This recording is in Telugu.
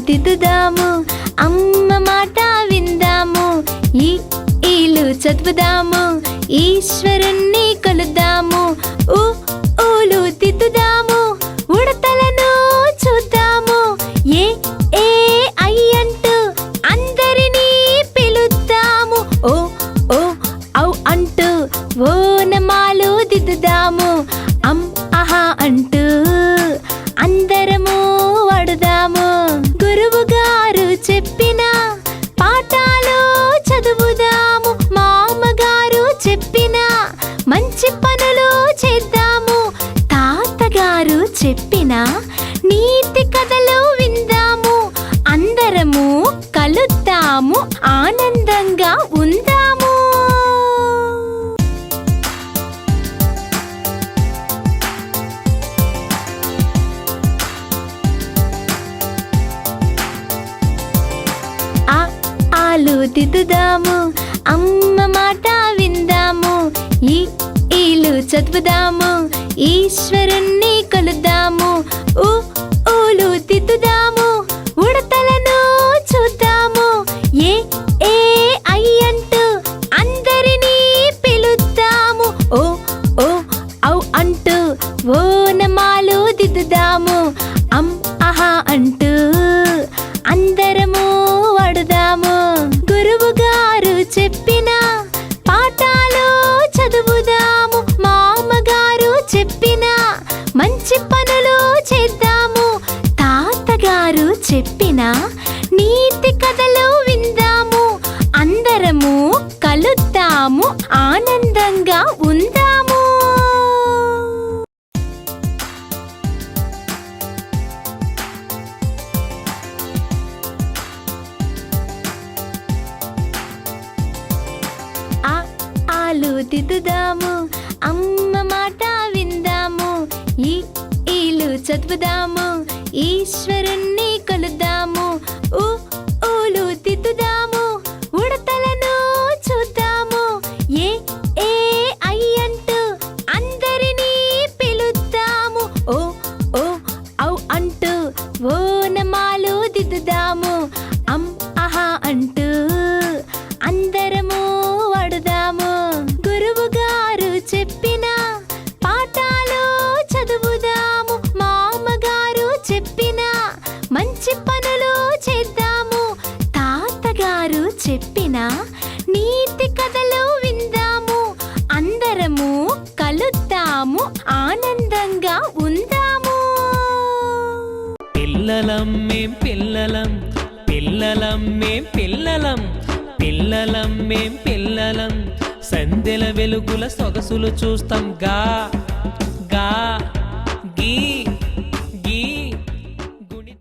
దిద్దుదాము, అమ్మ మాట విందాము, ఈ ఈలు చదువుదాము, ఈశ్వరుణ్ణి కొలుద్దాము, ఊలు దిద్దుదాము, ఉడతలను చూద్దాము, ఏ ఏ ఐ అంటూ అందరినీ పిలుద్దాము, ఓ ఓ ఔ అంటూ ఓనమాలు దిద్దుదాము, ఆహా అంటూ అందరము వాడుదాము. గురువు గారు చెప్పిన పాఠాలు చదువుదాము, మామగారు చెప్పిన మంచి పనులు చేద్దాము, తాతగారు చెప్పిన నీతి కథలు విందాము, అందరము కలుద్దాము, ఆనందంగా ఉందాము. ఆలు దిద్దుదాము, అమ్మ మాట విందాము, ఈ ఈలు చదువుదాము, ఈశ్వరుణ్ణి కొలుద్దాము, ఊలు దిద్దుదాము, ఉడతలను చూద్దాము, ఏ ఏ ఐ అంటూ అందరినీ పిలుద్దాము, ఓ ఓ ఔ అంటూ ఓనమాలు దిద్దుదాము, ఆహా అంటూ అందరము వాడుదాము. గురువు గారు చెప్పిన పాఠాలు చదువుదాము, మామగారు చెప్పిన మంచి పనులు చేద్దాము, తాతగారు చెప్పిన నీతి కథలు విందాము, అందరము కలుద్దాము, ఆనందంగా ఉందాము. ఆలు దిద్దుదాము, అమ్మ మాట విందాము, ఈ ఈలు చదువుదాము, ఈశ్వరుణ్ణి కొలుద్దాము, ఊలు దిద్దుదాము, ఉడతలను చూద్దాము, ఏ ఏ ఐ అంటూ అందరినీ పిలుద్దాము, ఓ ఓ ఔ అంటూ ఓనమాలు దిద్దుదాము, ఆహా అంటూ అందరము వాడుదాము. గురువు గారు చెప్పిన పాఠాలు చదువుదాము, మామగారు చెప్పిన మంచి పనులు చేద్దాము, తాతగారు చెప్పిన నీతి కథలు విందాము, అందరము కలుద్దాము, ఆనందంగా ఉందాము. పిల్లలం మేం పిల్లలం, పిల్లలం మేం పిల్లలం, పిల్లలం మేం పిల్లలం, సందెల వెలుగుల సొగసులు చూస్తాం గా గా గీ.